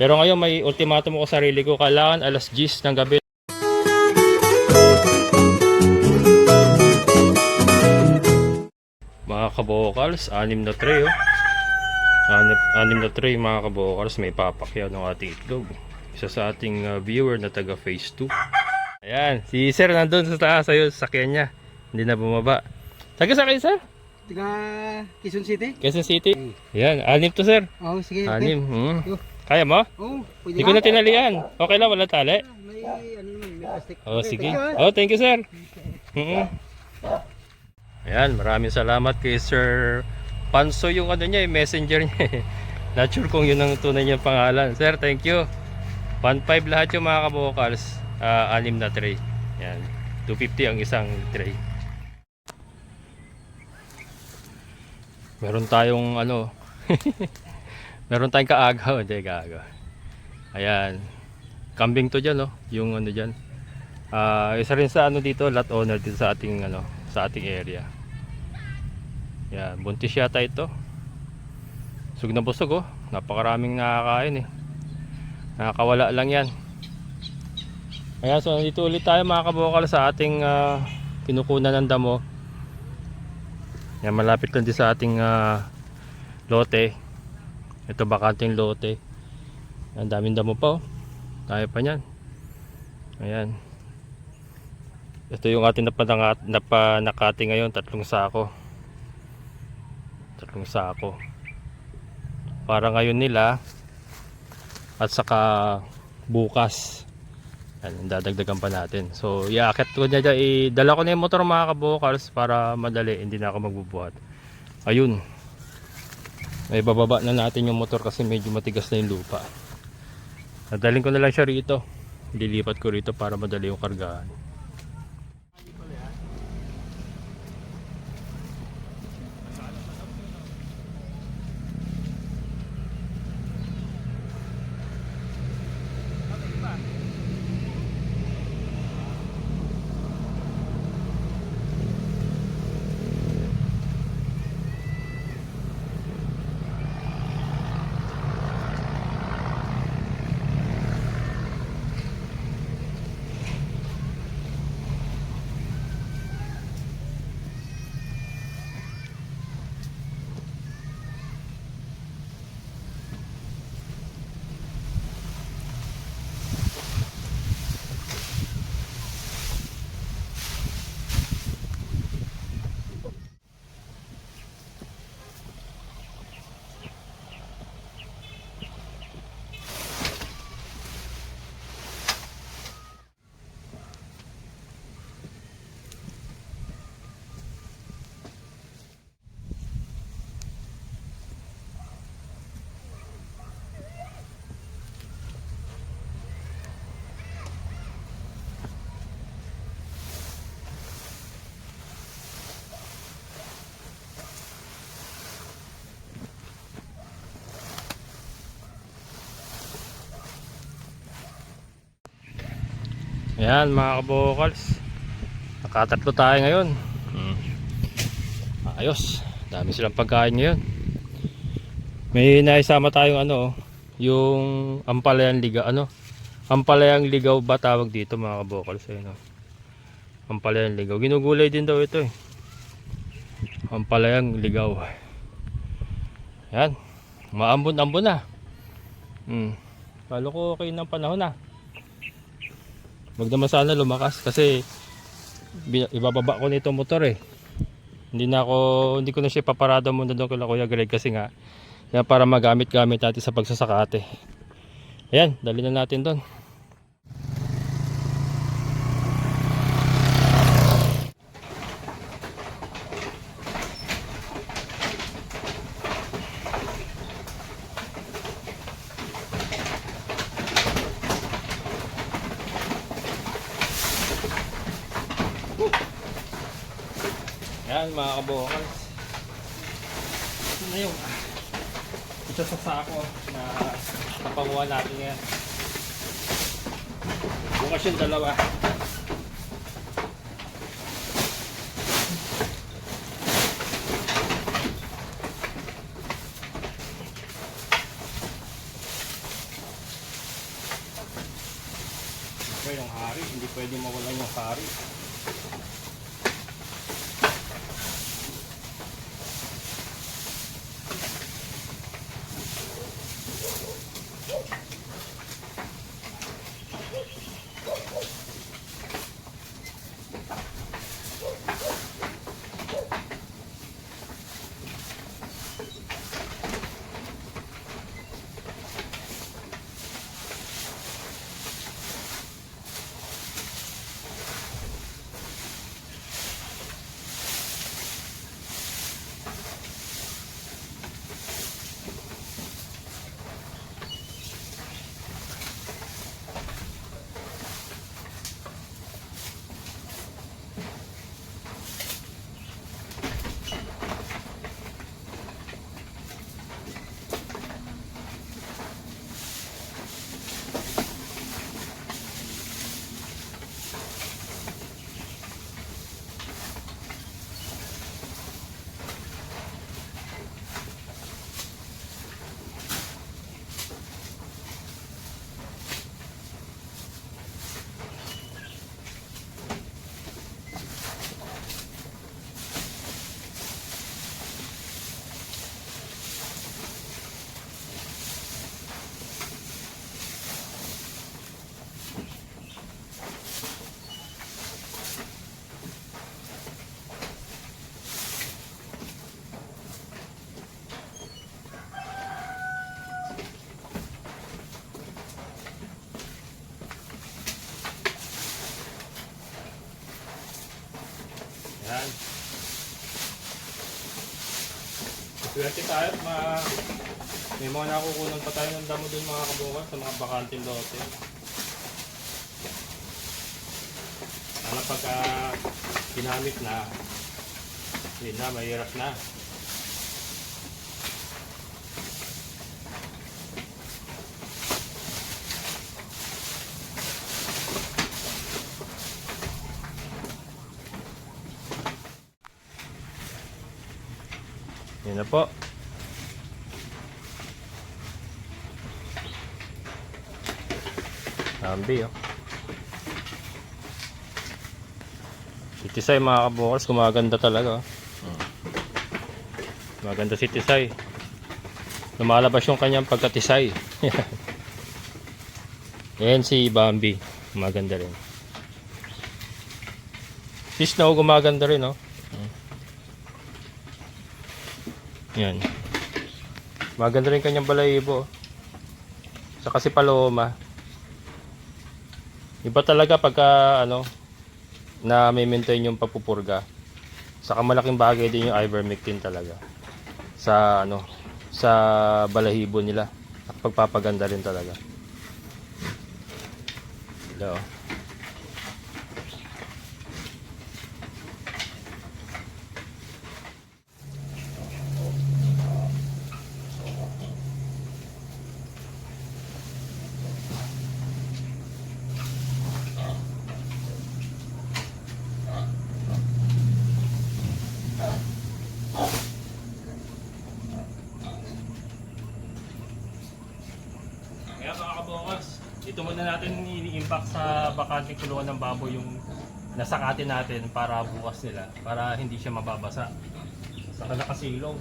Pero ngayon may ultimatum ako sa sarili ko, kailangan alas 10 ng gabi. Mga kabokals, 6 na tray oh. 6 na tray mga kabokals, may papakyaw ng ating itlog. Isa sa ating viewer na taga phase 2. Ayan, si sir nandun sa taas ayun, sakyan niya. Hindi na bumaba. Taga sa kayo sir? Taga Quezon City? Quezon City? Ayan, 6 to sir. Oo, sige. 6. Kaya mo? Oo, pwede Hindi ko na tinalian. Okay lang, wala tali. May ano naman, may plastic. Oh, sige. Thank you, Oh, thank you, sir. Ayan, maraming salamat kay Sir Panso yung ano niya, yung messenger niya. Not sure kung yun ang tunay niyang pangalan. Sir, thank you. 1.5 lahat yung mga kabokals. 6 na tray. Ayan, 250 ang isang tray. Meron tayong ano, meron tayong kaagaw, hindi kaagaw. Ayan. Kambing to diyan, no, yung ano diyan. Isa rin sa ano dito, lot owner din sa ating ano, sa ating area. Yan, buntis yata ito. Busog na busog oh. Napakaraming nakakain eh. Nakakawala lang yan. Ayan, so nandito ulit tayo mga kabokal sa ating kinukunan ng damo. Yan, malapit lang din sa ating lote. Ito bakanting lote. Ang daming damo pa oh. Tayo pa niyan. Ayan. Ito yung ating napanakati ngayon, 3 sako. 3 sako. Para ngayon nila at saka bukas. Ayan, dadagdagan pa natin. So, iaakit ko niya dyan. Dala ko na yung motor mga kabokals para madali, hindi na ako magbubuhat. Ayun. May bababa na natin yung motor kasi medyo matigas na yung lupa. Nadalhin ko na lang siya rito. Lilipat ko rito para madali yung kargahan. Ayan mga kabokals, nakatatlo tayo ngayon. Ayos, dami silang pagkain ngayon. May naisama tayong ano, yung ampalayang ligaw, ano, ampalayang ligaw ba tawag dito mga kabokals, ayun, no? Ampalayang ligaw, ginugulay din daw ito eh. Ampalayang ligaw. Ayan, maambon-ambon na. Kalo ko okay ng panahon na. Wag naman sana lumakas kasi ibababa ko nito motor eh. Hindi ko na siya paparada muna doon kay Kuya Greg kasi nga yan para magamit-gamit natin sa pagsasakate. Ayan, dali na natin doon. Ayan mga kabokals, ito na yung isa sa sako na napanguha natin yan. Bukas yung dalawa. Okay, yung hari, hindi pwede mawalan yung hari. Yan. Swerte tayo at may mga nakukunan pa tayo ng damo dun mga kabukas sa mga bakanting lote. Sana pagka ginamit na, yun na, mahirap na. Yan na po. Lambi oh. Si Tisay mga kabukals, gumaganda talaga oh. Maganda si Tisay. Lumalabas yung kanyang pagkatisay. Yan si Bambi. Maganda rin. Si Snow gumaganda rin oh. Yan. Maganda rin kanyang balahibo. Saka si Paloma. Iba talaga pagka ano na may maintain yung pagpupurga. Saka malaking bagay din yung ivermectin talaga sa ano sa balahibo nila at pagpapaganda rin talaga. Hello. Kaya mga kabukas, ito muna natin i-impact sa bakanting kulungan ng baboy yung nasakatin natin para bukas nila, para hindi siya mababasa. Saka nakasilong.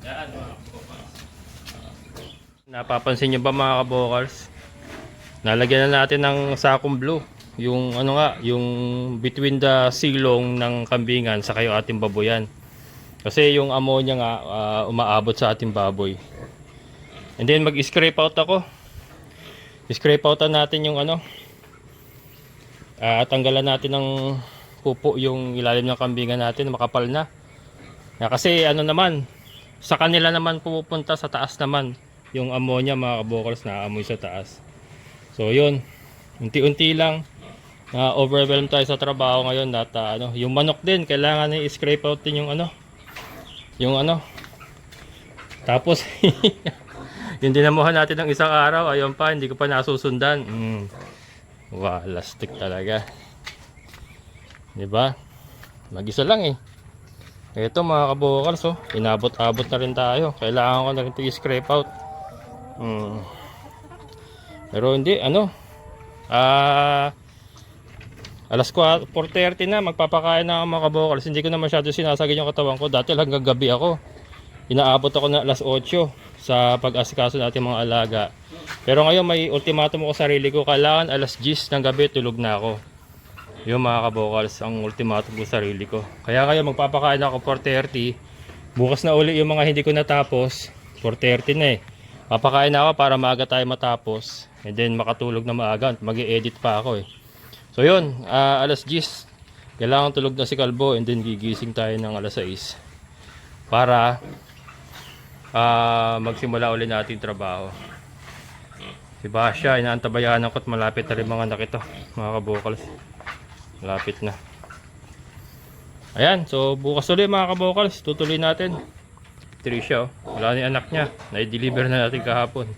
Yan mga kabokals. Napapansin nyo ba mga kabokals? Nalagyan na natin ng sakong blue. Yung ano nga, yung between the silong ng kambingan sa yung ating baboyan. Kasi yung ammonia nga umaabot sa ating baboy. And then mag-scrape out ako. Scrape out natin yung ano. Tanggalan natin ng pupo yung ilalim ng kambingan natin, makapal na. Kasi ano naman, sa kanila naman pupunta sa taas naman yung ammonia mga kabokals, na amoy sa taas. So yun, Unti-unti lang na overwhelmed tayo sa trabaho ngayon at yung manok din kailangan i-scrape out din yung tapos yung dinamuhan natin ng isang araw, ayun pa, hindi ko pa nasusundan. Lastik talaga. 'Di ba? Mag-isa lang eh. Ito mga kabukals, inabot-abot na rin tayo. Kailangan ko na rin i-scrape out. Pero hindi, alas 4:30 na, magpapakain na ako mga kabukals. Hindi ko na masyado sinasagin yung katawan ko. Dati hanggang gabi ako. Inaabot ako na alas 8 sa pag-asikaso natin mga alaga. Pero ngayon may ultimatum ako sa sarili ko. Kailangan alas 10 ng gabi tulog na ako. Yung mga kabukals, ang ultimatum ko sa sarili ko. Kaya ngayon magpapakain ako 4:30. Bukas na uli yung mga hindi ko natapos. 4:30 na eh. Papakain na ako para maaga tayo matapos. And then makatulog na maaga. Mag-i-edit pa ako eh. So yun, alas 10. Kailangan tulog na si Kalbo. And then gigising tayo ng alas 6. Para magsimula ulit natin trabaho. Si Basha, inaantabayanan ko at malapit na rin mga anak ito, mga kabukals. Malapit na. Ayan, so bukas ulit mga kabukals, tutuloy natin. Trisha, wala na yung anak niya. Na-deliver na natin kahapon.